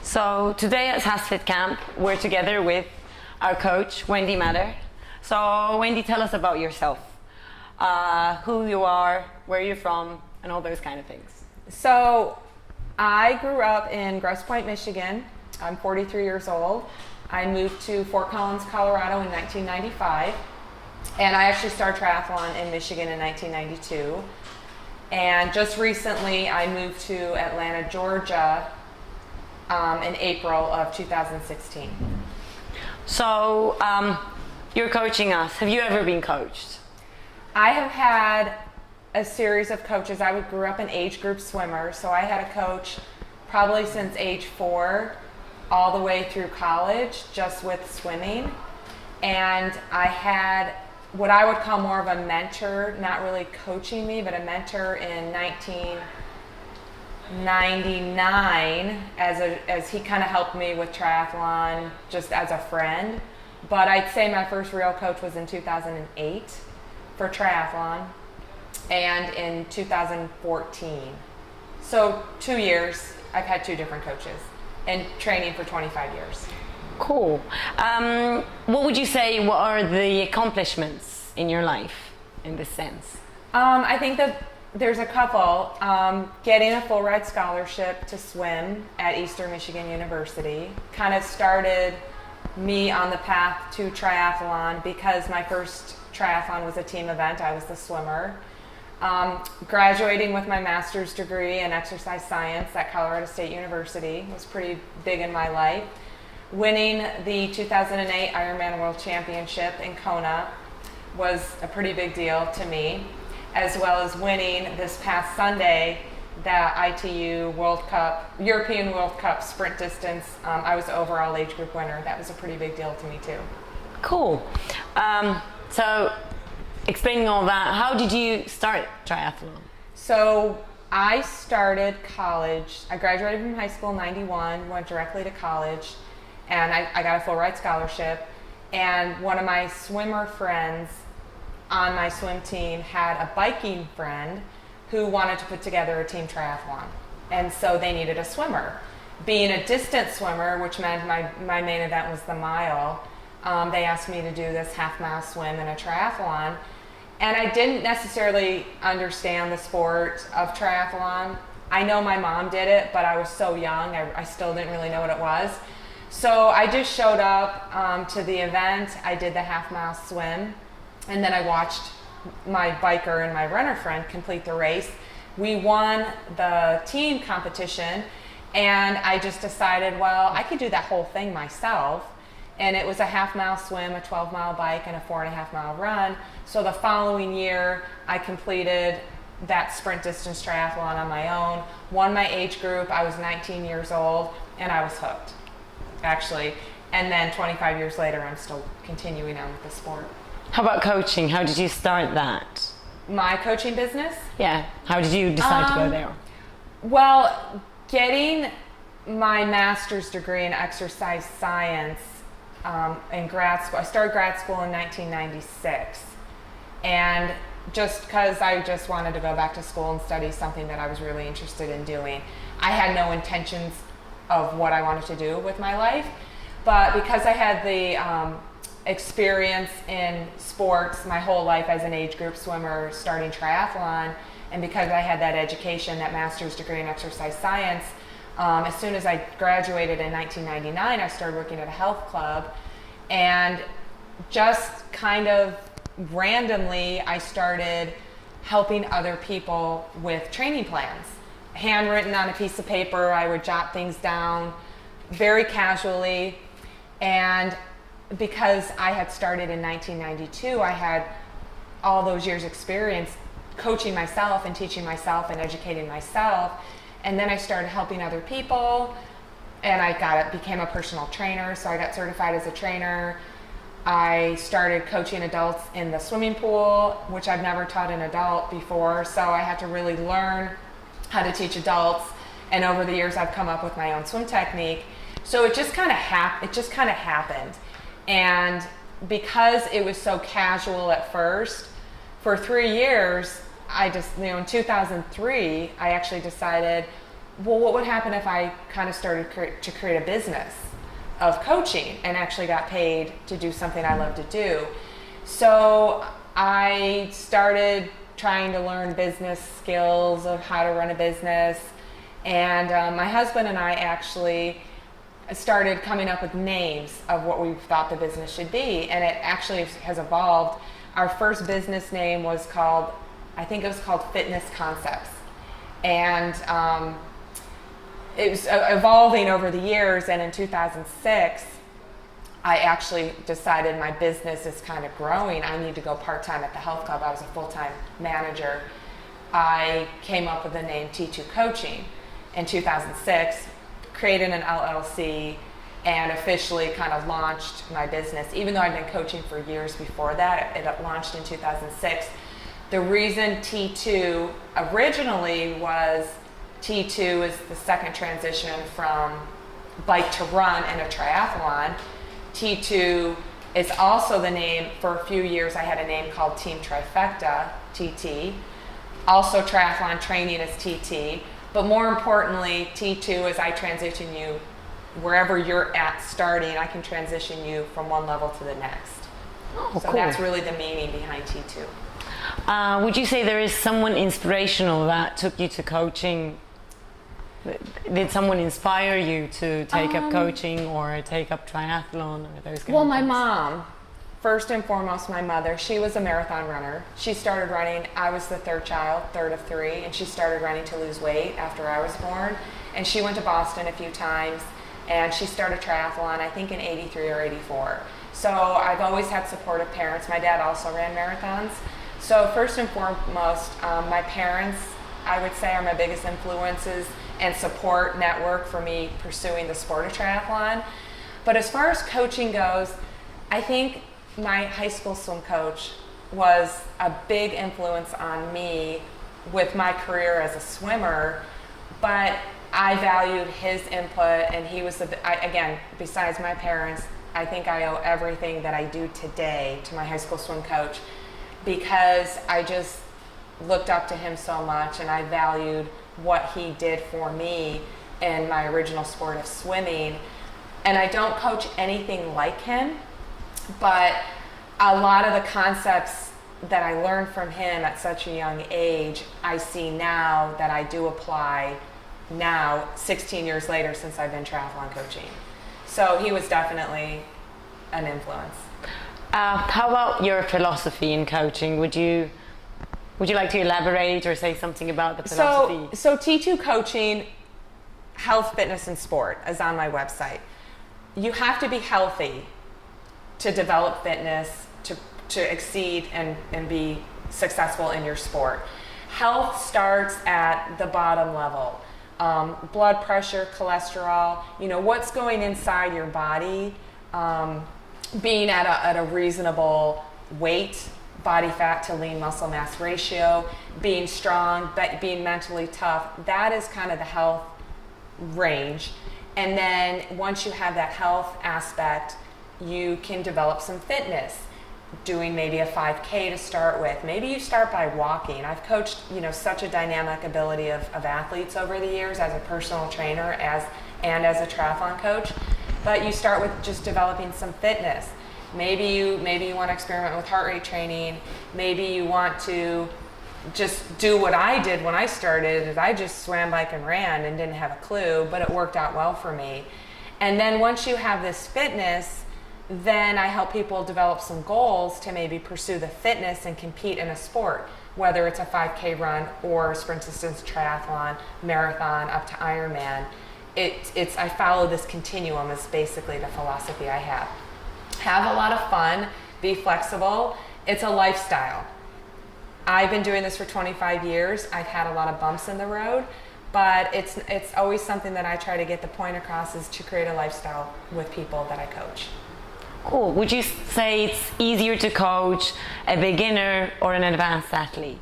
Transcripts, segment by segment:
So today at SASfit camp, we're together with our coach, Wendy Matter. So Wendy, tell us about yourself. Who you are, where you're from, and all those kind of things. So I grew up in Grosse Pointe, Michigan. I'm 43 years old. I moved to Fort Collins, Colorado in 1995. And I actually started triathlon in Michigan in 1992. And just recently I moved to Atlanta, Georgia in April of 2016. So you're coaching us. Have you ever been coached? I have had a series of coaches. I grew up an age group swimmer, so I had a coach probably since age 4 all the way through college just with swimming. And I had what I would call more of a mentor, not really coaching me, but a mentor in 1999 as he kind of helped me with triathlon just as a friend. But I'd say my first real coach was in 2008 for triathlon and in 2014. So 2 years, I've had 2 different coaches and training for 25 years. Cool. What would you say, what are the accomplishments in your life in this sense? I think that there's a couple. Getting a full ride scholarship to swim at Eastern Michigan University kind of started me on the path to triathlon because my first triathlon was a team event. I was the swimmer. Graduating with my master's degree in exercise science at Colorado State University was pretty big in my life. Winning the 2008 Ironman World Championship in Kona was a pretty big deal to me, as well as winning this past Sunday the ITU World Cup, European World Cup sprint distance. I was the overall age group winner. That was a pretty big deal to me too. Cool. So explaining all that, how did you start triathlon? So I started college. I graduated from high school in 91, went directly to college, and I got a full ride scholarship. And one of my swimmer friends on my swim team had a biking friend who wanted to put together a team triathlon. And so they needed a swimmer. Being a distance swimmer, which meant my main event was the mile, they asked me to do this half-mile swim in a triathlon. And I didn't necessarily understand the sport of triathlon. I know my mom did it, but I was so young, I still didn't really know what it was. So I just showed up to the event. I did the half-mile swim, and then I watched my biker and my runner friend complete the race. We won the team competition, and I just decided, well, I could do that whole thing myself. And it was a half-mile swim, a 12-mile bike, and a 4.5-mile run. So the following year, I completed that sprint distance triathlon on my own, won my age group. I was 19 years old, and I was hooked, actually. And then 25 years later, I'm still continuing on with the sport. How about coaching? How did you start that? My coaching business? Yeah. How did you decide to go there? Well, getting my master's degree in exercise science in grad school, I started grad school in 1996. And just because I just wanted to go back to school and study something that I was really interested in doing. I had no intentions of what I wanted to do with my life. But because I had the experience in sports my whole life as an age group swimmer, starting triathlon, and because I had that education, that master's degree in exercise science, as soon as I graduated in 1999, I started working at a health club, and just kind of randomly, I started helping other people with training plans. Handwritten on a piece of paper, I would jot things down very casually, and because I had started in 1992, I had all those years experience coaching myself and teaching myself and educating myself. And then I started helping other people, and I became a personal trainer. So I got certified as a trainer. I started coaching adults in the swimming pool, which I've never taught an adult before. So I had to really learn how to teach adults. And over the years, I've come up with my own swim technique. So it just kind of happened. And because it was so casual at first, for 3 years, in 2003, I actually decided, well, what would happen if I kind of started to create a business of coaching and actually got paid to do something I love to do? So I started trying to learn business skills of how to run a business. And my husband and I actually started coming up with names of what we thought the business should be. And it actually has evolved. Our first business name was called, I think it was called Fitness Concepts. And it was evolving over the years. And in 2006, I actually decided my business is kind of growing. I need to go part-time at the health club. I was a full-time manager. I came up with the name T2 Coaching in 2006, created an LLC, and officially kind of launched my business. Even though I'd been coaching for years before that, it launched in 2006. The reason T2 originally was, T2 is the second transition from bike to run in a triathlon. T2 is also the name, for a few years I had a name called Team Trifecta, TT. Also triathlon training is TT. But more importantly, T2 is I transition you wherever you're at starting, I can transition you from one level to the next. Oh, so cool. that's really the meaning behind T2. Would you say there is someone inspirational that took you to coaching? Did someone inspire you to take up coaching or take up triathlon or those kind Well, of my things? mom, first and foremost, my mother, she was a marathon runner. She started running, I was the third child, third of three, and she started running to lose weight after I was born. And she went to Boston a few times, and she started triathlon, I think in 83 or 84. So I've always had supportive parents. My dad also ran marathons. So first and foremost, my parents, I would say, are my biggest influences and support network for me pursuing the sport of triathlon. But as far as coaching goes, I think my high school swim coach was a big influence on me with my career as a swimmer, but I valued his input, and he was, again, besides my parents, I think I owe everything that I do today to my high school swim coach, because I just looked up to him so much, and I valued what he did for me in my original sport of swimming. And I don't coach anything like him, but a lot of the concepts that I learned from him at such a young age, I see now that I do apply now, 16 years later, since I've been triathlon coaching. So he was definitely an influence. How about your philosophy in coaching? Would you like to elaborate or say something about the philosophy? So T2 Coaching, Health, Fitness, and Sport is on my website. You have to be healthy to develop fitness, to exceed and be successful in your sport. Health starts at the bottom level. Blood pressure, cholesterol, what's going inside your body, being at a reasonable weight, body fat to lean muscle mass ratio, being strong, being mentally tough. That is kind of the health range. And then once you have that health aspect, you can develop some fitness, doing maybe a 5K to start with. Maybe you start by walking. I've coached, such a dynamic ability of athletes over the years as a personal trainer and as a triathlon coach. But you start with just developing some fitness. Maybe you want to experiment with heart rate training. Maybe you want to just do what I did when I started, is I just swam, bike, and ran and didn't have a clue, but it worked out well for me. And then once you have this fitness, then I help people develop some goals to maybe pursue the fitness and compete in a sport, whether it's a 5K run or sprint distance triathlon, marathon, up to Ironman. I follow this continuum is basically the philosophy I have. Have a lot of fun, be flexible. It's a lifestyle. I've been doing this for 25 years. I've had a lot of bumps in the road, but it's always something that I try to get the point across, is to create a lifestyle with people that I coach. Cool. Would you say it's easier to coach a beginner or an advanced athlete?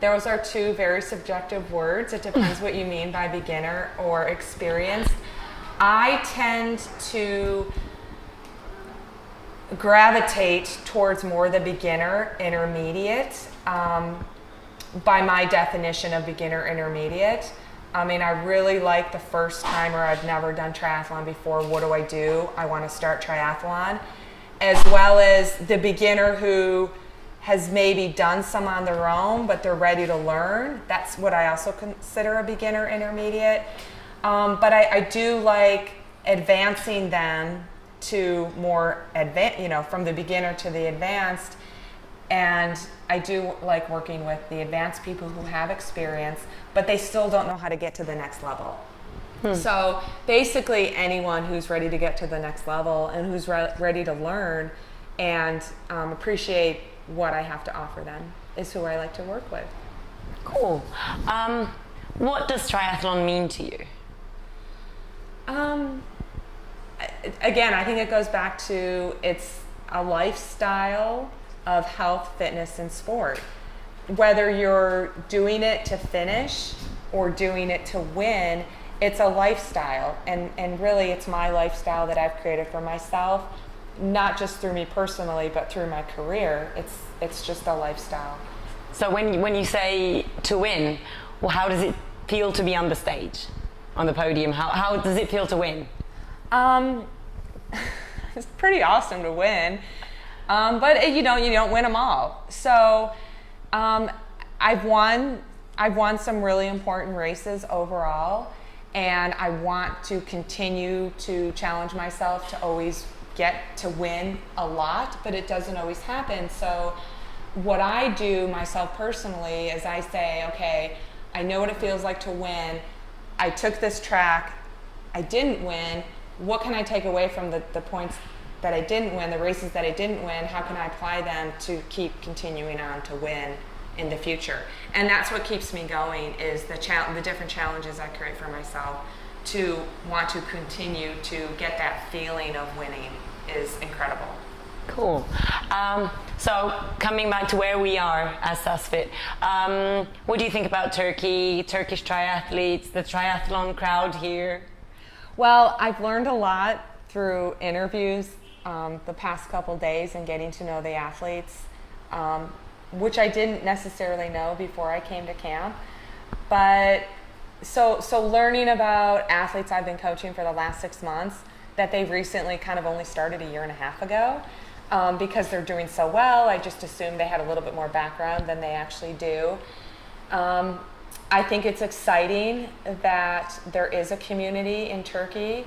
Those are two very subjective words. It depends what you mean by beginner or experienced. I tend to gravitate towards more the beginner intermediate. By my definition of beginner intermediate, I mean, I really like the first timer. I've never done triathlon before. What do I do? I want to start triathlon. As well as the beginner who has maybe done some on their own, but they're ready to learn. That's what I also consider a beginner intermediate. But I do like advancing them to more advanced, you know, from the beginner to the advanced. And I do like working with the advanced people who have experience, but they still don't know how to get to the next level. So basically anyone who's ready to get to the next level and who's ready to learn and appreciate what I have to offer them is who I like to work with. Cool. What does triathlon mean to you? Again, I think it goes back to it's a lifestyle of health, fitness, and sport. Whether you're doing it to finish or doing it to win, it's a lifestyle. And really, it's my lifestyle that I've created for myself, not just through me personally, but through my career. It's just a lifestyle. So when you say to win, well, how does it feel to be on the stage, on the podium? How does it feel to win? It's pretty awesome to win, but you don't win them all. So I've won some really important races overall, and I want to continue to challenge myself to always get to win a lot, but it doesn't always happen. So what I do myself personally is I say, okay, I know what it feels like to win. I took this track, I didn't win. What can I take away from the points that I didn't win, the races that I didn't win? How can I apply them to keep continuing on to win in the future? And that's what keeps me going, is the different challenges I create for myself to want to continue to get that feeling of winning is incredible. Cool. So coming back to where we are as SASfit, what do you think about Turkey, Turkish triathletes, the triathlon crowd here? Well, I've learned a lot through interviews the past couple days and getting to know the athletes, which I didn't necessarily know before I came to camp. But so learning about athletes I've been coaching for the last 6 months that they've recently kind of only started a year and a half ago, because they're doing so well, I just assumed they had a little bit more background than they actually do. I think it's exciting that there is a community in Turkey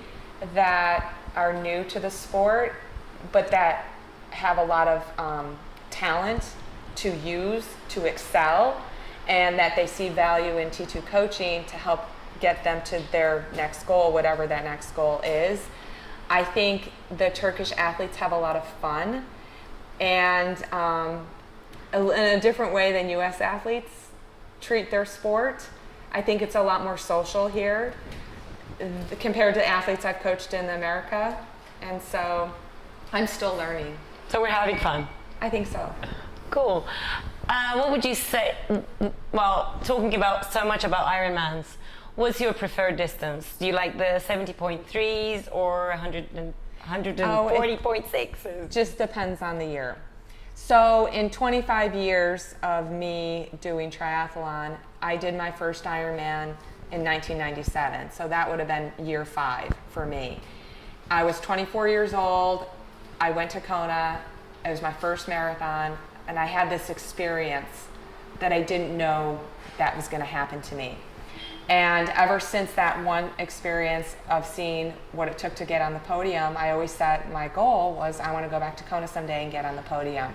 that are new to the sport, but that have a lot of talent to use to excel, and that they see value in T2 coaching to help get them to their next goal, whatever that next goal is. I think the Turkish athletes have a lot of fun, and in a different way than US athletes treat their sport. I think it's a lot more social here compared to athletes I've coached in America, and so I'm still learning. So we're having fun. I think so. Cool. What would you say, well, talking about so much about Ironmans, what's your preferred distance? Do you like the 70.3s or 140.6s? It just depends on the year. So in 25 years of me doing triathlon, I did my first Ironman in 1997. So that would have been year 5 for me. I was 24 years old. I went to Kona. It was my first marathon. And I had this experience that I didn't know that was going to happen to me. And ever since that one experience of seeing what it took to get on the podium, I always set my goal was I want to go back to Kona someday and get on the podium.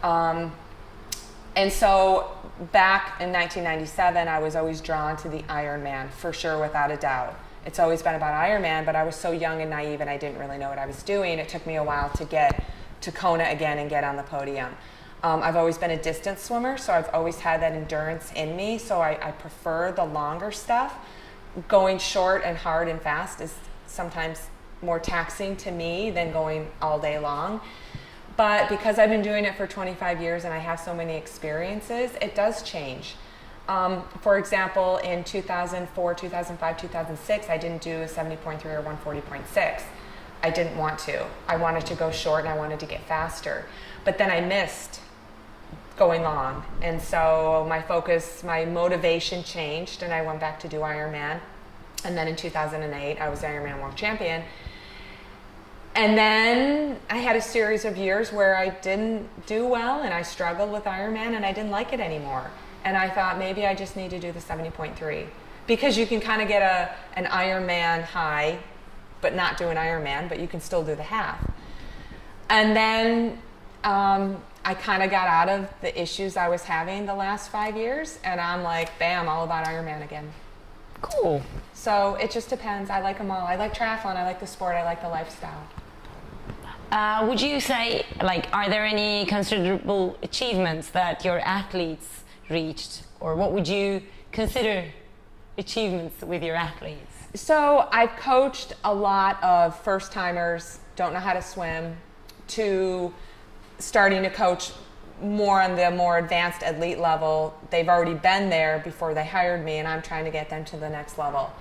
And so back in 1997, I was always drawn to the Ironman, for sure, without a doubt. It's always been about Ironman, but I was so young and naive and I didn't really know what I was doing. It took me a while to get to Kona again and get on the podium. I've always been a distance swimmer, so I've always had that endurance in me, so I prefer the longer stuff. Going short and hard and fast is sometimes more taxing to me than going all day long. But because I've been doing it for 25 years and I have so many experiences, it does change. For example, in 2004, 2005, 2006, I didn't do a 70.3 or 140.6. I didn't want to. I wanted to go short and I wanted to get faster. But then I missed going long. And so my focus, my motivation changed, and I went back to do Ironman. And then in 2008, I was Ironman World Champion. And then I had a series of years where I didn't do well, and I struggled with Ironman, and I didn't like it anymore. And I thought maybe I just need to do the 70.3, because you can kind of get an Ironman high, but not do an Ironman, but you can still do the half. And then I kind of got out of the issues I was having the last 5 years, and I'm like, bam, all about Ironman again. Cool. So it just depends. I like them all. I like triathlon, I like the sport, I like the lifestyle. Would you say, like, are there any considerable achievements that your athletes reached, or what would you consider achievements with your athletes? So I've coached a lot of first timers, don't know how to swim, to starting to coach more on the more advanced elite level. They've already been there before they hired me, and I'm trying to get them to the next level.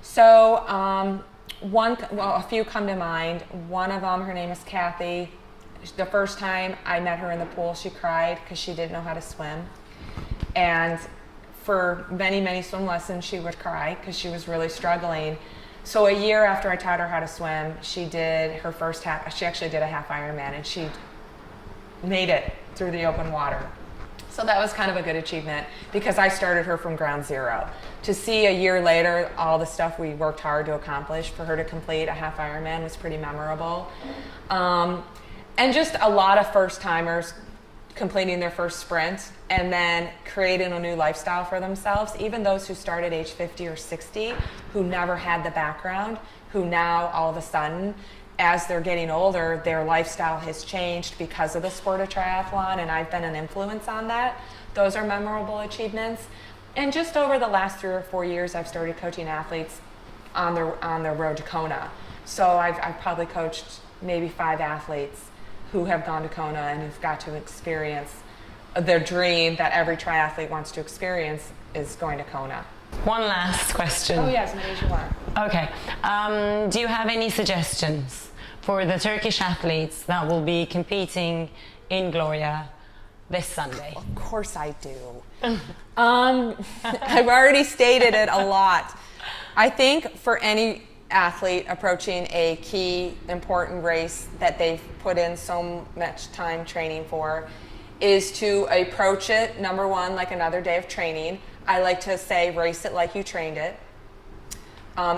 So a few come to mind. One of them, her name is Kathy. The first time I met her in the pool, she cried because she didn't know how to swim. And for many, many swim lessons, she would cry because she was really struggling. So a year after I taught her how to swim, she did her first half. She actually did a half Ironman, and she made it through the open water. So that was kind of a good achievement, because I started her from ground zero. To see a year later all the stuff we worked hard to accomplish, for her to complete a half Ironman was pretty memorable. And just a lot of first timers completing their first sprint and then creating a new lifestyle for themselves. Even those who started age 50 or 60, who never had the background, who now all of a sudden, as they're getting older, their lifestyle has changed because of the sport of triathlon, and I've been an influence on that. Those are memorable achievements. And just over the last 3 or 4 years, I've started coaching athletes on their road to Kona. So I've probably coached maybe 5 athletes who have gone to Kona and who've got to experience their dream that every triathlete wants to experience, is going to Kona. One last question. Oh yes, Malaysia one. Okay. Do you have any suggestions for the Turkish athletes that will be competing in Gloria this Sunday? Of course I do. I've already stated it a lot. I think for any athlete approaching a key important race that they've put in so much time training for, is to approach it, number one, like another day of training. I like to say, race it like you trained it.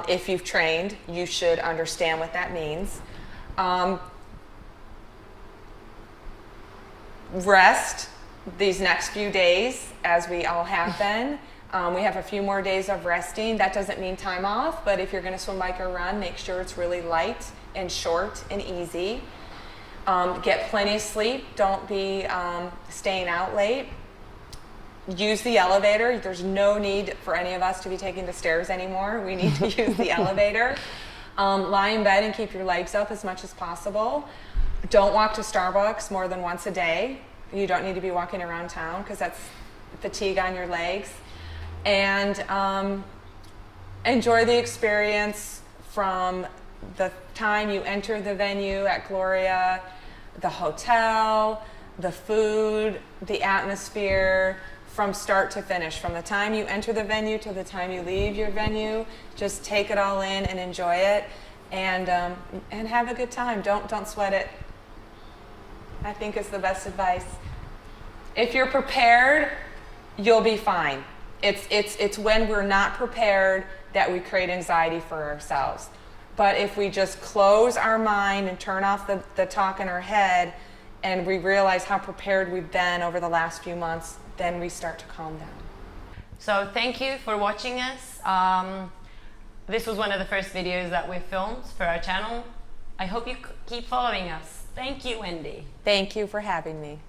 If you've trained, you should understand what that means. Rest these next few days, as we all have been. We have a few more days of resting. That doesn't mean time off, but if you're going to swim, bike, or run, make sure it's really light and short and easy. Get plenty of sleep. Don't be staying out late. Use the elevator. There's no need for any of us to be taking the stairs anymore. We need to use the elevator. Lie in bed and keep your legs up as much as possible. Don't walk to Starbucks more than once a day. You don't need to be walking around town, because that's fatigue on your legs. And enjoy the experience from the time you enter the venue at Gloria, the hotel, the food, the atmosphere, from start to finish. From the time you enter the venue to the time you leave your venue, just take it all in and enjoy it, and have a good time. Don't sweat it, I think, is the best advice. If you're prepared, you'll be fine. It's when we're not prepared that we create anxiety for ourselves. But if we just close our mind and turn off the talk in our head, and we realize how prepared we've been over the last few months, then we start to calm down. So thank you for watching us. This was one of the first videos that we filmed for our channel. I hope you keep following us. Thank you, Wendy. Thank you for having me.